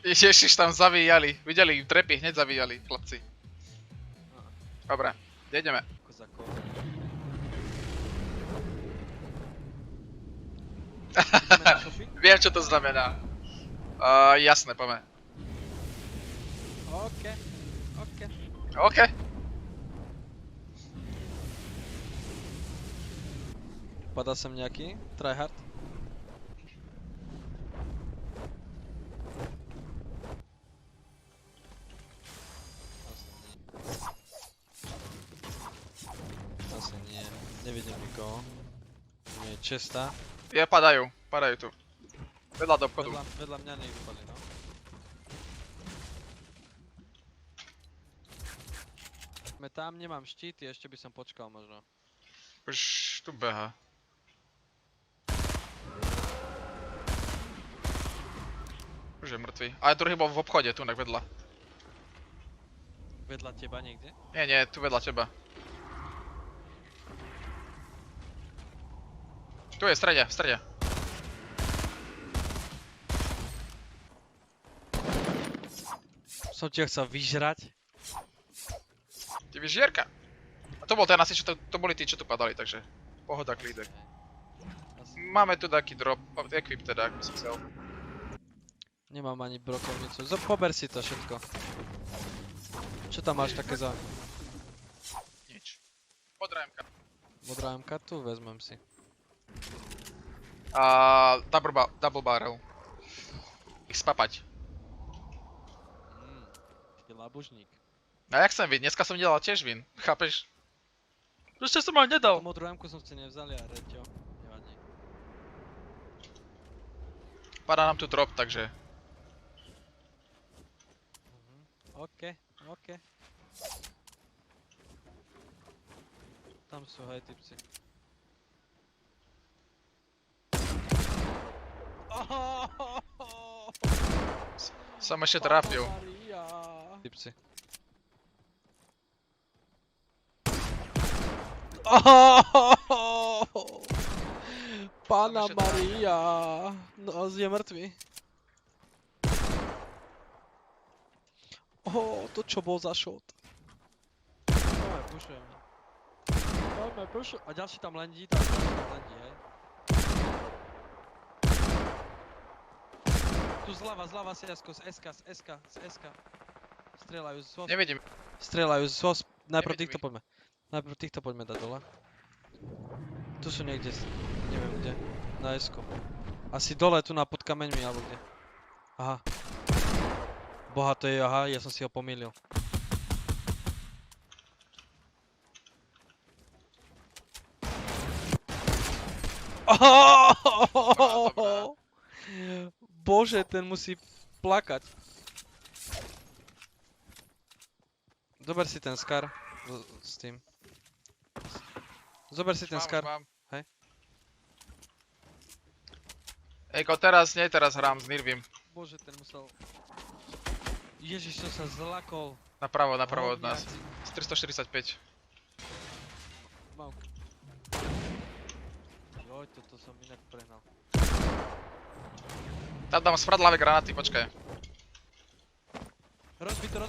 Ježiš, tam zavíjali. Videli, trepy hneď zavíjali, chlapci. Dobre, ideme. Kozakov. Ideme na shopping? Viem, čo to znamená. Jasné, poďme. OK. OK. Padá sem nejaký tryhard? Asi nie. Nevidím nikoho. Nie je česta. Padajú tu. Vedľa do obchodu. Vedľa mňa niekto padne, no. Tam nemám štíty, ešte by som počkal možno. Už tu beha. Už je mŕtvý. Ale druhý bol v obchode, tu vedľa. Vedľa teba niekde? Nie, tu vedľa teba. Tu je, v strede. Som ti ho chcel vyžrať. Ty vyžierka. A to bol ten asi, to boli tí, čo tu padali, takže pohoda, klídek. Máme tu taký drop, equip teda, ak by si chcel. Nemám ani brokovnicu. Pober si to všetko. Čo tam máš také za... Nič. Modrá MK. Modrá MK? Tu vezmem si. Double barrel. Ich spapať. Ty labužník. A jak som vin? Dneska som nedal tiež vin. Chápeš? Ešte som ho nedal. Tú modrú MK som si nevzali a reťo. Nevadí. Padá nám tu drop, takže... OK. Tam sú, hej, typci. Som ešte trafil. Typci. Pána Maria. No, je mŕtvy. To čo bol za shot? Poďme, pušujeme. A ďalší tam lendí, hej. Tu zľava z SK. Strieľajú z Nevidím. Najprv týchto poďme dať dole. Tu sú niekde, neviem kde, na SK. Asi dole tu pod kameňmi, alebo kde. Aha. Boha, to je, ja som si ho pomýlil. Bože, ten musí plakať. Zober si ten Scar s tým. Zober si ten Scar. Hej. Ejko, nie teraz hrám s Nirvim. Bože, ten musel... Ježiš, to sa zlakol. Napravo od nás. Z 345. Mám. Joj, toto som inak prehnal. Tam dám smradlavé granáty, počkaj. Rozbito.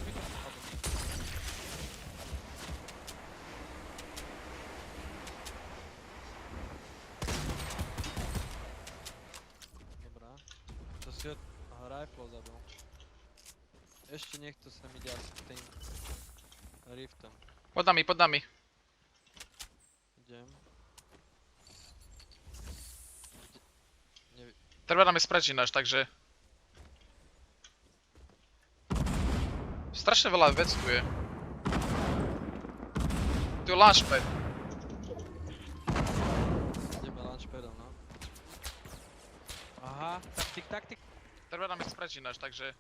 Dobrá. To si od rifle zabil. Ešte niekto sa mi ide asi tým riftom. Pod nami. Idem. Treba nám je sprečínaš, takže... Strašne veľa vec tu je. Tu je launchpad. Ideme launchpadom, no. Aha, taktik. Treba nám je sprečínaš, takže...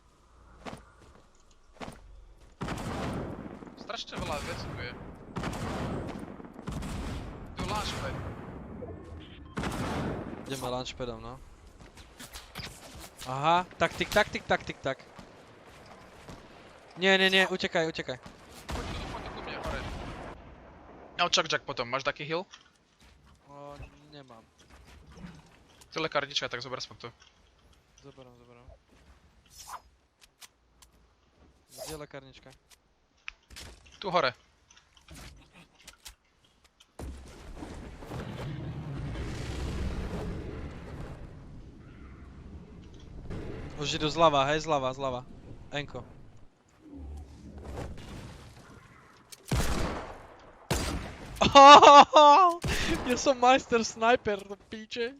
Strašne veľa vec tu je. Tu je launchpad. Ideme launchpadom, no. Aha, taktik. Nie, utekaj. Poď tu ku mne, hore. No, Jack potom, máš taký heal? Nemám. Tu lekárnička, tak zober aspoň to. Zoberám. Kde je lekárnička? Tu hore. Už idú zľava, hej, zľava. Enko. Ja som majster sniper, to píče.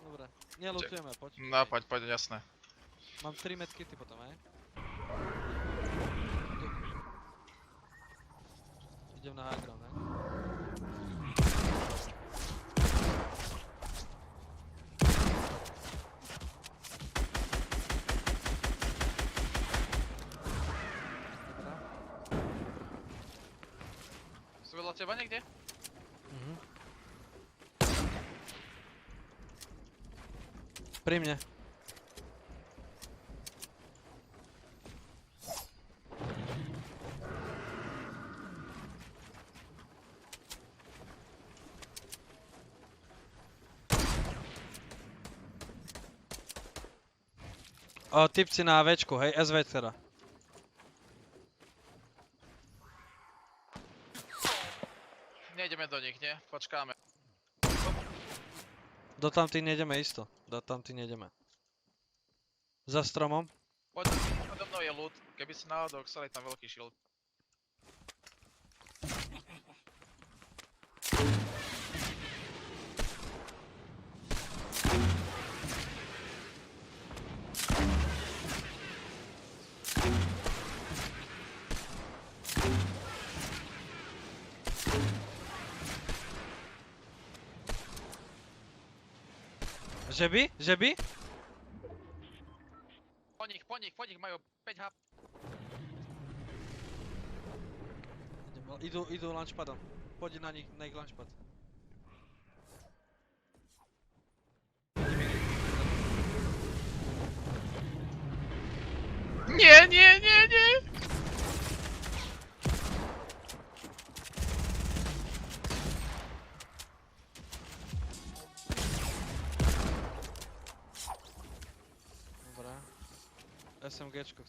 Dobre, nelutujeme, poď. No, poď, jasné. Mám 3 medkity potom, hej? Idem na high ground, hej? Dobrá. Sú vedľa teba niekde? Pri mne. O, typci na Včku, hej, SV teda. Nejdeme do nich, nie? Počkáme. Do tamtých nejdeme isto. Do tamtých nejdeme. Za stromom. Poď, odo mnou je loot. Keby si náhodou chceli tam veľký shield. Že by? Že by? Po nich, majú 5 HP. Idú launchpadom. Poď na ich launchpad. Nie! Dobrá. SMGčko.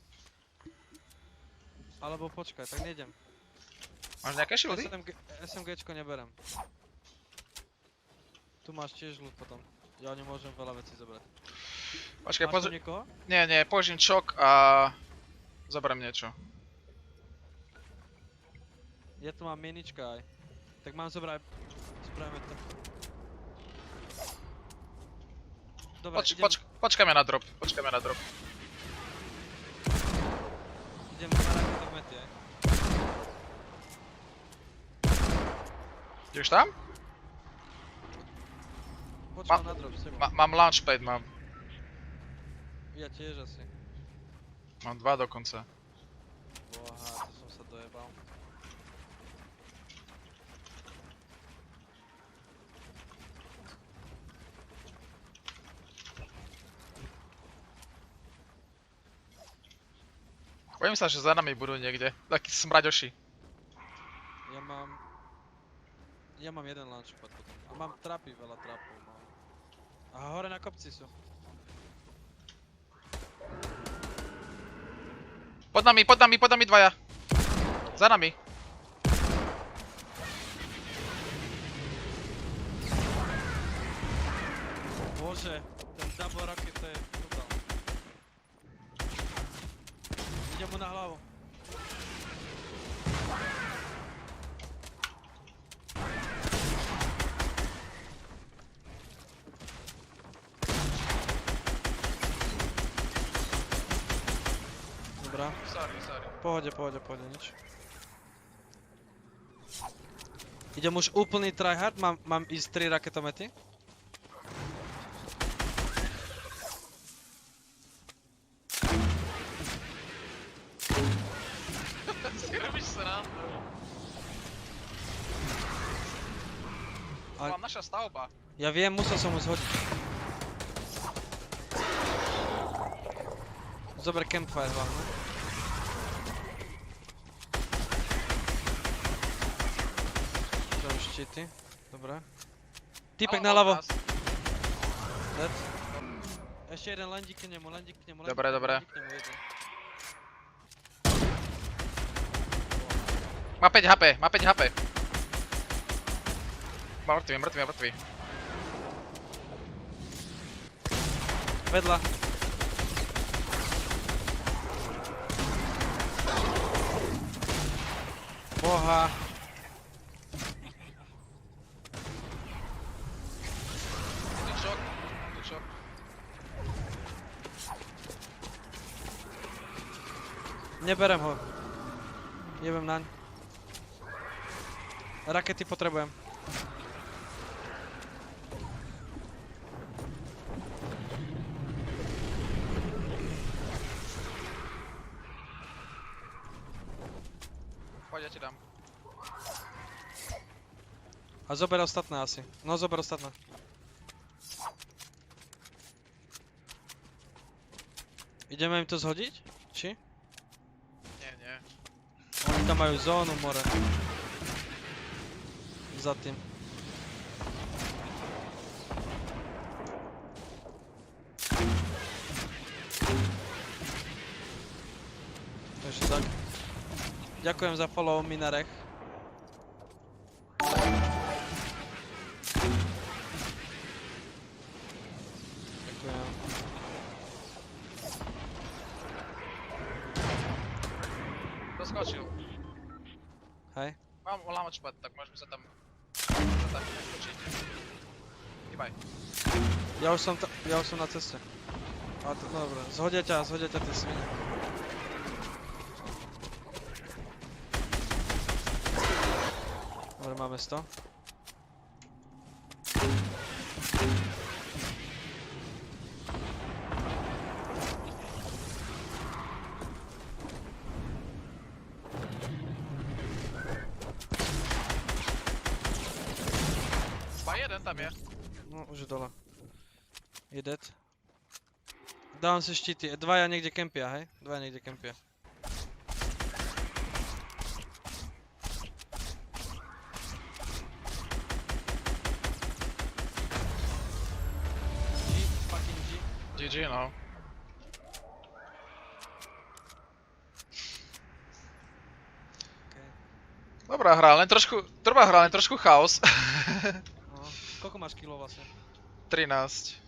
Alebo počkaj, tak nejdem. Máš nejaké shieldy? SMGčko neberem. Tu máš tiež loot potom. Ja nemôžem veľa vecí zobrať. Počkaj, Máš tu pozri. niekoho? Nie, použijem čok a zoberiem niečo. Ja tu mám minička aj. Tak mám zobrať. Spravíme to. Dobre, Počkáme na drop. idem na raketový mety, aj. Ideš tam? Počkám na drop s tebou. Mám launchpad, mám. Ja tiež asi. Mám 2 dokonca. Boha, to som sa dojebal. Bojím sa, že za nami budú niekde. Takí smraďoši. Ja mám jeden launchpad potom. A mám trapy, veľa trapov mám. A hore na kopci sú. Pod nami dvaja. Za nami. Bože, ten double rocket to je brutál. Idem mu na hlavu. Dobrá. Sorry. Pohode, nič. Idem už úplný tryhard, mám ísť 3 raketomety. Si robíš srandu. To mám naša stavba. Ja viem, musel som mu zhodiť. Zober campfire hlavne. To už cheaty. Dobre. Týpek naľavo. Dead. Ešte jeden landík k nemu, landík k nemu, Dobre, dobre. landík k nemu, jeden. Má 5 HP, má 5 HP. Mŕtvy, mŕtvy, mŕtvy. Vedľa. Boha. Šok, šok. Neberem ho. Jebem naň. Rakety potrebujem. Poď, ja ti dám. A zober ostatné asi. No zober ostatné. Ideme im to zhodiť? Či? Nie, nie. Oni tam majú zónu, more. Za tým. Takže tak. Ďakujem za follow, Minarech. Ďakujem. Doskočil. Hej. Mám lamočpad, tak môžeme sa tam skočiť. Hýbaj. Ja už som na ceste. A to dobre. Zhodia ťa tie svine. Dobre, máme 100. Iba jeden tam je. No, už je dole. Je dead. Dávam si štíty. Dvaja niekde kempia, hej? Dvaja niekde kempia. G, fucking G. GG, no. Okay. Dobrá hra, len trošku chaos. No. Koľko máš kilov vlastne? 13.